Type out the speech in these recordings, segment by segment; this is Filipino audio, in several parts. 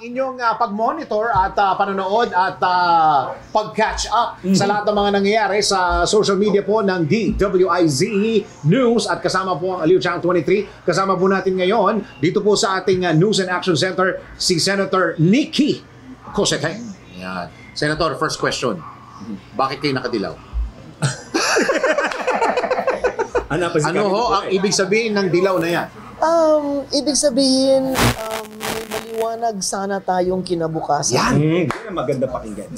inyong pag-monitor at panonood at pag-catch up sa lahat ng mga nangyayari sa social media po ng DWIZE News at kasama po ang Aliw Channel 23. Kasama po natin ngayon dito po sa ating News and Action Center si Senator Nikki Cosette. Yan. Senator, first question. Bakit kayo nakadilaw? Ano ho ang ibig sabihin ng dilaw na yan? Ibig sabihin, may maliwanag sana tayong kinabukasan. Yan! Yan ang maganda pakinggan.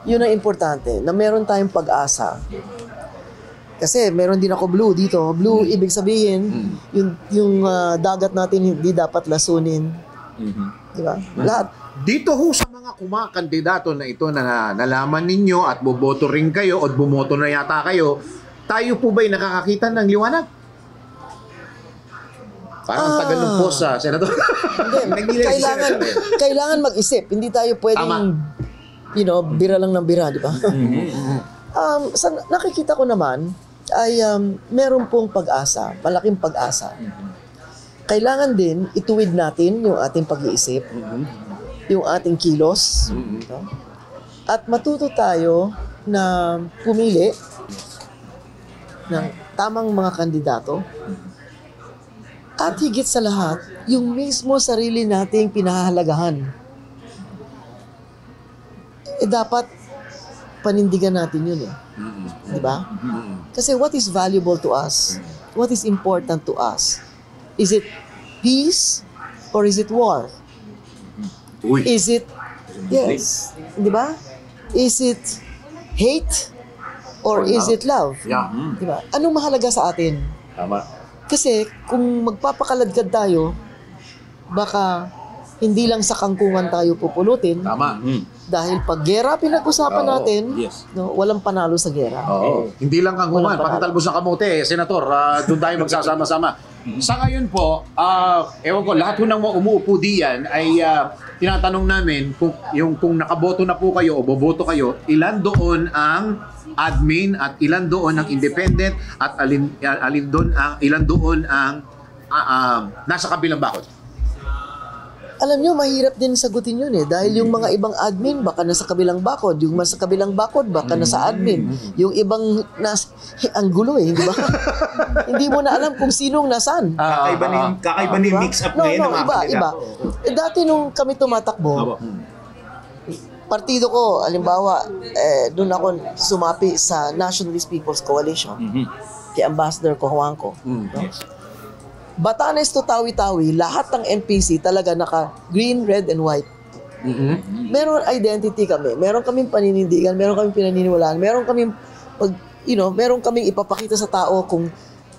Yun ang importante, na meron tayong pag-asa. Kasi meron din ako blue dito. Blue, ibig sabihin, yung dagat natin hindi dapat lasunin. Diba? Lahat. Dito ho sa mga kumakandidato na ito na nalaman ninyo at boboto rin kayo o bumoto na yata kayo, tayo po ba'y nakakakita ng liwanag? Parang tagal ng post sa Senator. Hindi, kailangan mag-isip. Hindi tayo pwedeng, bira lang ng bira, di ba? Sa nakikita ko naman, ay meron pong pag-asa, malaking pag-asa. Kailangan din ituwid natin yung ating pag-iisip, yung ating kilos, at matuto tayo na pumili ng tamang mga kandidato. At higit sa lahat, yung mismo sarili nating pinahahalagahan. Dapat panindigan natin yun eh. Di ba? Kasi what is valuable to us? What is important to us? Is it peace or is it war? Is it, yes, di ba? Is it hate or is it love? Di ba? Anong mahalaga sa atin? Tama. Kasi kung magpapakaladkad tayo, baka hindi lang sa kangkungan tayo pupulutin. Tama. Dahil pag gera pinag-usapan natin, walang panalo sa gera. Hindi lang kangkungan, pati talbos ng kamote, Senator, doon tayo magsasama-sama. Sa ngayon po, ewan ko, lahat po ng mga umuupo diyan ay tinatanong namin kung nakaboto na po kayo o boboto kayo, ilan doon ang admin at ilan doon ang independent at ilan doon ang nasa kabilang bakod. Alam nyo, mahirap din sagutin yun eh. Dahil yung mga ibang admin, baka nasa kabilang bakod. Yung nasa kabilang bakod, baka nasa admin. Yung ibang, ang gulo eh, di ba? Hindi mo na alam kung sinong nasan. Kakaiba na yung mix-up na yun. Iba. Dati nung kami tumatakbo, partido ko, halimbawa, doon ako sumapi sa Nationalist People's Coalition. Kay Ambassador Cojuangco. Batanes to Tawi-Tawi, lahat ng NPC talaga naka green, red, and white. Meron identity kami, meron kaming paninindigan, meron kaming pinaniniwalaan, meron kaming meron kaming ipapakita sa tao kung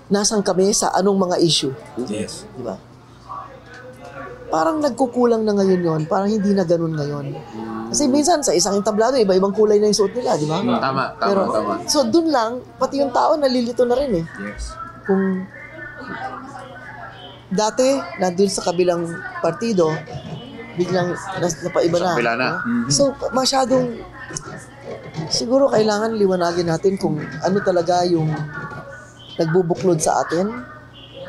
nasan kami sa anong mga issue. Yes. Di ba? Parang nagkukulang na ngayon yon, parang hindi na ganun ngayon. Kasi minsan sa isang entablado, iba-ibang kulay na yung suot nila, di ba? Tama. So dun lang, pati yung tao nalilito na rin eh. Yes. Kung dati, nandun sa kabilang partido, biglang napaiba na. Kabila na. So, masyadong, siguro kailangan liwanagin natin kung ano talaga yung nagbubuklod sa atin.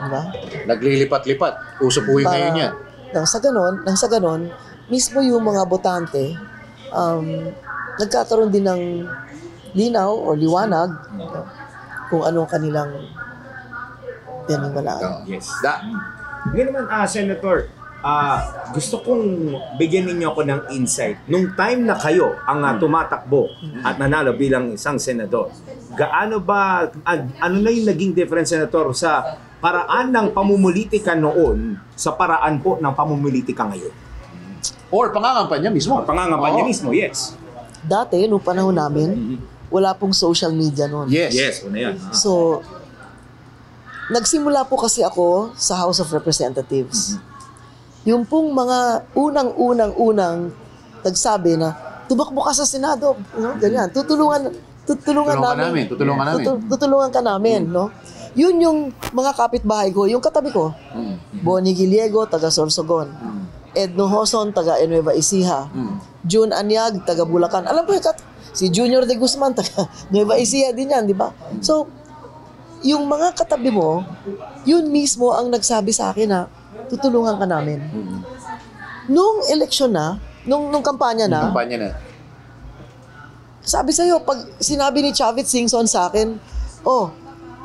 Diba? Naglilipat-lipat. Uso po yung ngayon yan. Nang sa ganon, mismo yung mga botante, nagkakaroon din ng linaw o liwanag kung anong kanilang pinaniwalaan. Yes. Ngayon naman, Senator, gusto kong bigyan ninyo ako ng insight. Nung time na kayo ang tumatakbo at nanalo bilang isang senador, ano na yung naging difference, Senator, sa paraan ng pamumulitika noon sa paraan po ng pamumulitika ngayon? Or pangangampanya mismo. Pangangampanya mismo, yes. Dati, nung panahon namin, wala pong social media noon. Yes. Ano yan? So, nagsimula po kasi ako sa House of Representatives. Yung pong mga unang nagsabi na, tumakbo ka sa Senado. Ganyan. Tutulungan namin. Tutulungan ka namin. No? Yun yung mga kapitbahay ko, yung katabi ko. Bonnie Giliego, taga Sorsogon. Edno Hoson, taga Nueva Ecija. June Anyag, taga Bulacan. Alam ko, si Junior de Guzman, taga Nueva Ecija din yan, di ba? So, yung mga katabi mo, yun mismo ang nagsabi sa akin na tutulungan ka namin. Nung eleksyon na, nung kampanya na, Kampanya na. sabi sa'yo, pag sinabi ni Chavit Singson sa akin, oh,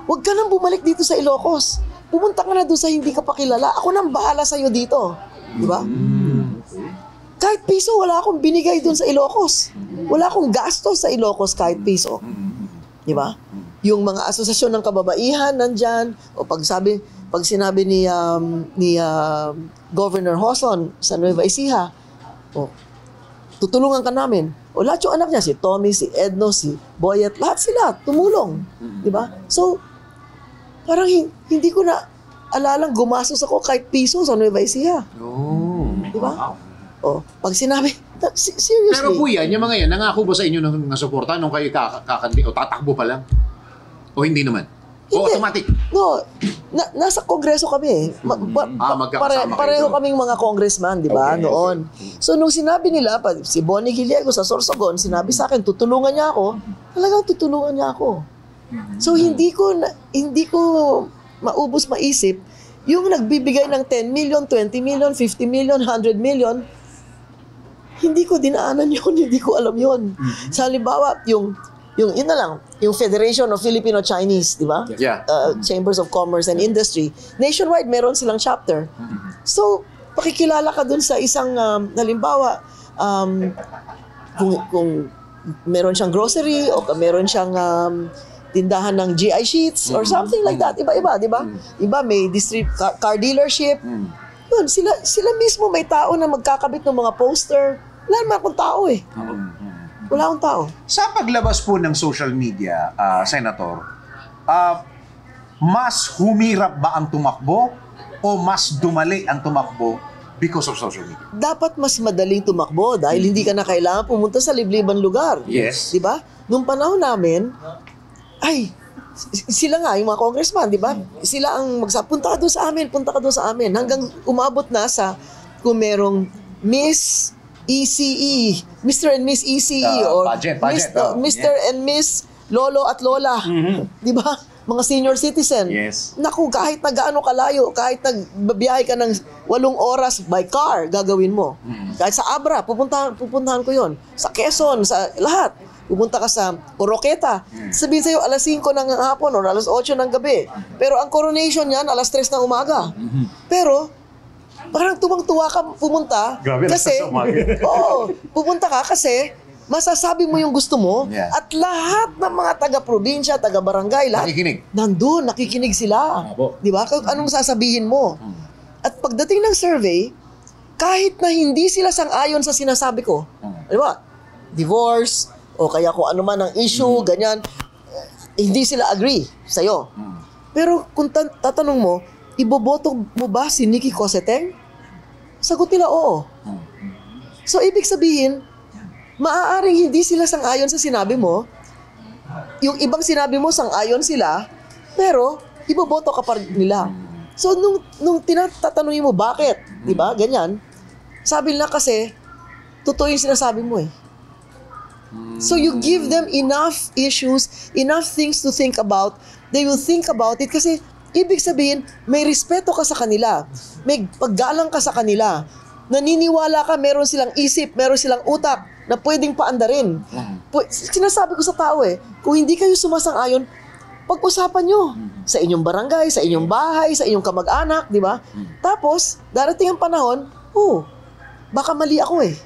huwag ka nang bumalik dito sa Ilocos. Pumunta ka na doon sa hindi ka pa kilala. Ako nang bahala sa'yo dito. Di ba? Kahit piso, wala akong binigay doon sa Ilocos. Wala akong gasto sa Ilocos kahit piso. Di ba? Yung mga asosasyon ng kababaihan nandyan, o pag sinabi ni Governor Hoson sa Nueva Ecija, o tutulungan ka namin. O lahat yung anak niya, si Tommy, si Edno, si Boyet, lahat sila tumulong. Di ba? So, parang hindi ko na alalang gumastos ako kahit piso sa Nueva Ecija. Oh. Di ba? O, pag sinabi, seriously. Pero po yan, yung mga yan, nangako ba sa inyo ng suporta nung kayo kakandi o tatakbo pa lang? O hindi naman? O Hindi. automatic? No, nasa kongreso kami eh. magkakasama kayo Pareho doon. kaming mga congressman, di ba, Okay, noon. So, nung sinabi nila, si Bonnie Giliego sa Sorsogon, sinabi sa akin, tutulungan niya ako, talagang tutulungan niya ako. So, hindi ko maubos maisip, yung nagbibigay ng 10 million, 20 million, 50 million, 100 million, hindi ko dinaanan yun, hindi ko alam yun. Sa halimbawa, yun na lang, yung Federation of Filipino-Chinese, di ba? Yeah. Chambers of Commerce and Industry. Nationwide, meron silang chapter. So, pakikilala ka dun sa isang, halimbawa, kung meron siyang grocery o meron siyang tindahan ng GI sheets or something like that. Iba-iba, di ba? Iba may car dealership. Yun, sila mismo may tao na magkakabit ng mga poster. Wala naman akong tao eh. Wala akong tao. Sa paglabas po ng social media, Senator, mas humirap ba ang tumakbo o mas dumali ang tumakbo because of social media? Dapat mas madaling tumakbo dahil hindi ka na kailangan pumunta sa liblibang lugar. Yes. Di ba? Nung panahon namin, sila nga, yung mga congressman, di ba? Sila ang punta ka doon sa amin, punta ka doon sa amin. Hanggang umabot na sa kung merong Miss ECE, Mr. and Miss ECE, or Budget, Mr. and Miss Lolo at Lola. Di ba? Mga senior citizen. Yes. Naku, kahit na gaano kalayo, kahit nagbabiyahe ka ng 8 oras by car, gagawin mo. Kahit sa Abra, pupuntahan ko yon. Sa Quezon, sa lahat. Pupunta ka sa Oroqueta. Sabihin sa'yo, alas 5 ng hapon o alas 8 ng gabi. Pero ang coronation yan, alas 3 ng umaga. Pero, parang tuwang-tuwa ka pumunta. Grabe, alas 3 ng umaga. Oo, pupunta ka kasi masasabi mo yung gusto mo. Yeah. At lahat ng mga taga-probinsya, taga-barangay, lahat, Nakikinig. nandun, nakikinig sila. Di ba? Anong sasabihin mo? At pagdating ng survey, kahit na hindi sila sang-ayon sa sinasabi ko, di ba? Divorce, o kaya kung ano man ang issue, ganyan, hindi sila agree sa'yo. Pero kung tatanong mo, iboboto mo ba si Nikki Cosseteng? Sagot nila, oo. So, ibig sabihin, maaaring hindi sila sang-ayon sa sinabi mo, yung ibang sinabi mo sang-ayon sila, pero iboboto ka pa rin nila. So, nung tinatanungin mo, bakit? Di ba? Ganyan. Sabi nila kasi, totoo yung sinasabi mo eh. So you give them enough issues, enough things to think about, they will think about it kasi ibig sabihin, may respeto ka sa kanila, may paggalang ka sa kanila, naniniwala ka, meron silang isip, meron silang utak na pwedeng paandarin. Sinasabi ko sa tao eh, kung hindi kayo sumasang-ayon, pag-usapan nyo sa inyong barangay, sa inyong bahay, sa inyong kamag-anak, di ba? Tapos, darating ang panahon, baka mali ako eh.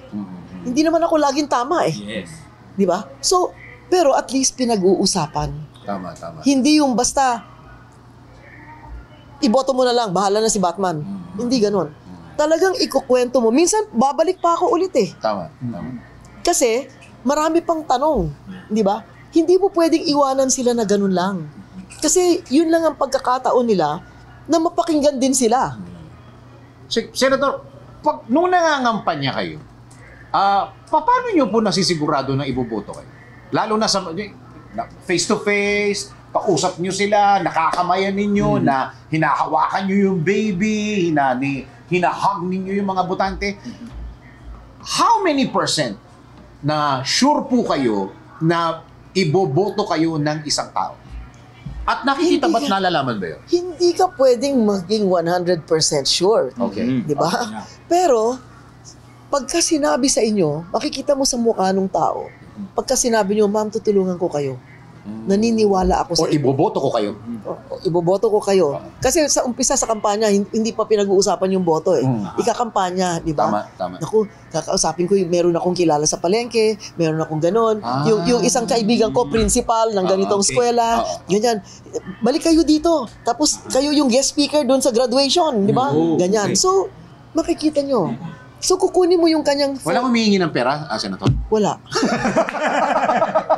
Hindi naman ako laging tama eh. Yes. Di ba? So, pero at least pinag-uusapan. Tama. Hindi yung basta, iboto mo na lang, bahala na si Batman. Hindi ganun. Talagang ikukwento mo. Minsan, babalik pa ako ulit eh. Tama. Kasi, marami pang tanong. Di ba? Hindi mo pwedeng iwanan sila na ganun lang. Kasi, yun lang ang pagkakataon nila na mapakinggan din sila. Senator, nung nangangampanya kayo, paano nyo po nasisigurado na iboboto kayo? Lalo na sa face-to-face, kausap nyo sila, nakakamayan ninyo, na hinahawakan nyo yung baby, hinahag ninyo yung mga botante. How many % na sure po kayo na iboboto kayo ng isang tao? At nakikita ba't nalalaman ba yun? Hindi ka pwedeng maging 100% sure. Okay. Di ba? Okay, yeah. Pero, pagka sinabi sa inyo, makikita mo sa mukha ng tao, pagka sinabi nyo, ma'am, tutulungan ko kayo. Naniniwala ako sa O iboboto ko kayo. iboboto ko kayo. Kasi sa umpisa sa kampanya, hindi pa pinag-uusapan yung boto eh. Ikakampanya, di ba? Tama. Naku, kakausapin ko, meron akong kilala sa palengke, meron akong ganon. Yung isang kaibigan ko, principal ng ganitong eskwela, ganyan. Balik kayo dito. Tapos kayo yung guest speaker doon sa graduation, di ba? Ganyan. So, makikita nyo. So, kukunin mo yung kanyang... Walang humihingi ng pera, Senator? Wala.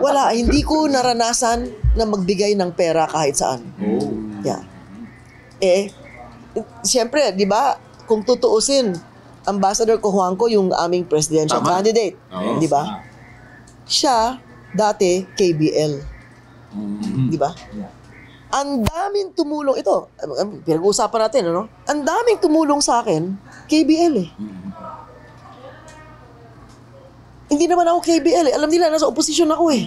Wala. Hindi ko naranasan na magbigay ng pera kahit saan. Yeah. Siyempre, di ba, kung tutuusin, Ambassador Cojuangco yung aming presidential candidate. Di ba? Siya, dati, KBL. Di ba? Ang daming tumulong, ito, pinag-uusapan natin, ano? Ang daming tumulong sa akin, KBL eh. Hindi naman ako KBL eh. Alam nila, nasa oposisyon ako eh.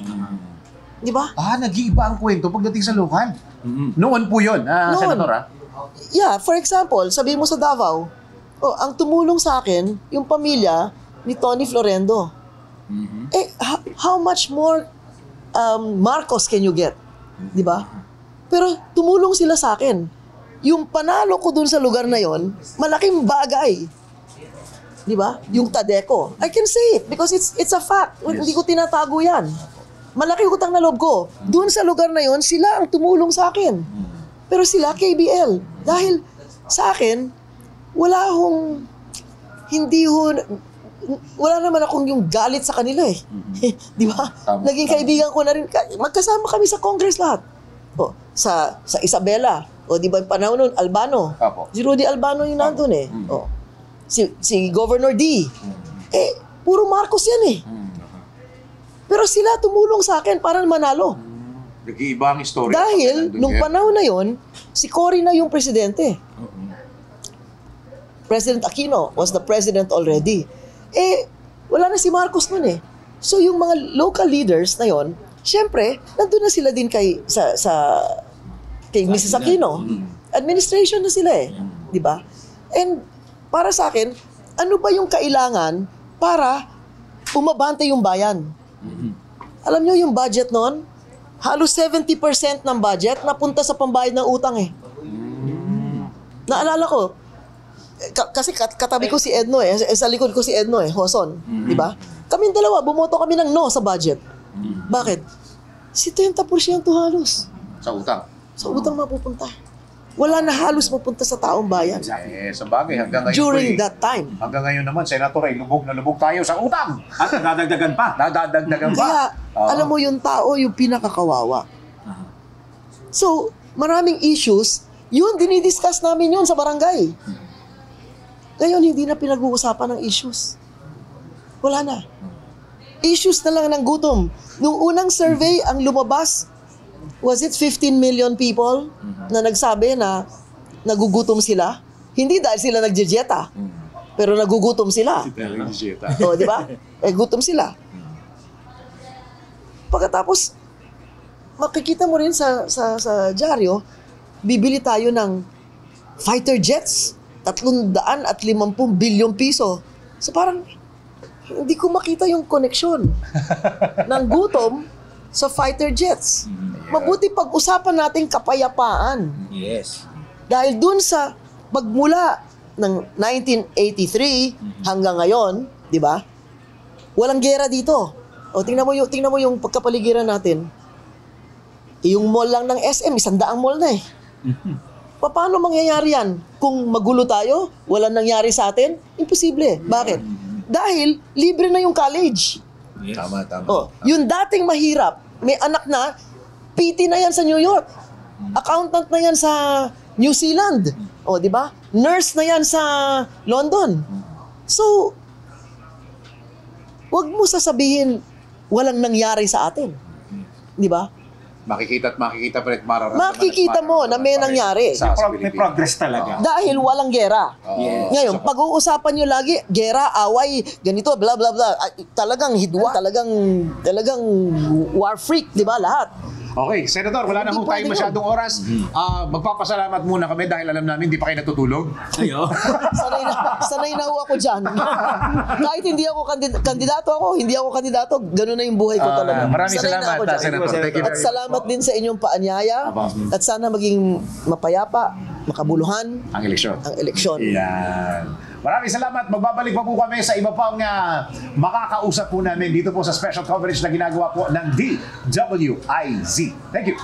Di ba? Nag-iiba ang kwento pagdating sa lokal. Noon po yun, Noon. Senator, Yeah, for example, sabi mo sa Davao, ang tumulong sa akin, yung pamilya ni Tony Florendo. How much more Marcos can you get? Di ba? Pero tumulong sila sa akin. Yung panalo ko dun sa lugar na yon, malaking bagay. Di ba? Yung Tadeco. I can say it because it's a fact. Hindi ko tinatago yan. Malaki utang na loob ko. Doon sa lugar na yon, sila ang tumulong sa akin. Pero sila, KBL. Dahil sa akin, wala naman akong yung galit sa kanila eh. Di ba? Naging kaibigan ko na rin. Magkasama kami sa Congress lahat. Sa Isabela. Di ba yung panahon nun, Albano. Si Rudy Albano yung nandun eh. Si Governor D. Puro Marcos yan eh. Pero sila tumulong sa akin para manalo. Nag-iiba ang istorya. Dahil, nung panahon na yon, si Cory na yung presidente. President Aquino was the president already. Wala na si Marcos nun eh. So, yung mga local leaders na yon, syempre, nandun na sila din kay Mrs. Aquino. Administration na sila eh. Di ba? And, para sa akin, ano ba yung kailangan para umabante yung bayan? Alam nyo yung budget noon? Halos 70% ng budget napunta sa pambayad ng utang eh. Naalala ko, kasi katabi ko si Edno eh, sa likod ko si Edno eh, Hoson. Di ba? Kaming dalawa, bumoto kami ng no sa budget. Bakit? 70% halos. Sa utang. Sa utang mapupunta. Wala na halos mapunta sa taong bayan. Sa bagay, hanggang ngayon During that time. Hanggang ngayon naman, Senator, lubog na lubog tayo sa utang. At nadadagdagan pa. Nadadagdagan pa. Kaya, alam mo yung tao, yung pinakakawawa. So, maraming issues, yun, dinidiscuss namin yun sa barangay. Ngayon, hindi na pinag-uusapan ng issues. Wala na. Issues na lang ng gutom. Nung unang survey, ang lumabas, was it 15 million people na nagsabi na nagugutom sila? Hindi dahil sila nagjejeta, pero nagugutom sila. Di ba? Gutom sila. Pagkatapos, makikita mo rin sa dyaryo, bibili tayo ng fighter jets, 350 bilyong piso. So parang, hindi ko makita yung connection ng gutom sa fighter jets. Mabuti pag-usapan natin kapayapaan. Yes. Dahil dun sa magmula ng 1983 hanggang ngayon, di ba? Walang gera dito. Tingnan mo yung pagkapaligiran natin. Yung mall lang ng SM, 100 mall na eh. Paano mangyayari yan? Kung magulo tayo, walang nangyari sa atin? Imposible. Bakit? Dahil libre na yung college. Yes. Tama. Yung dating mahirap, may anak na, PT na yan sa New York. Accountant na yan sa New Zealand. Di ba? Nurse na yan sa London. So, wag mo sasabihin walang nangyari sa atin. Di ba? Makikita pa rin, mararamdaman. Makikita mo na may nangyari. May progress talaga. Dahil walang gera. Yes. Ngayon, pag-uusapan nyo lagi, gera, away, ganito, bla bla bla. Talagang hidwa, talagang war freak, di ba, lahat. Okay, Senator, wala na Hindi ho tayong pwede masyadong oras. Magpapasalamat muna kami dahil alam namin hindi pa kayo natutulog. Ayo. Sanay na ho ako dyan. Kahit hindi ako kandidato hindi ako kandidato, gano'n na yung buhay ko talaga. Maraming Sanay na salamat, ako dyan. Senator. Thank you At very salamat din sa inyong paanyaya. Aba. At sana maging mapayapa, makabuluhan Ang eleksyon. ang eleksyon. Yan. Maraming salamat. Magbabalik pa po kami sa iba pang makakausap po namin dito po sa special coverage na ginagawa po ng DWIZ. Thank you.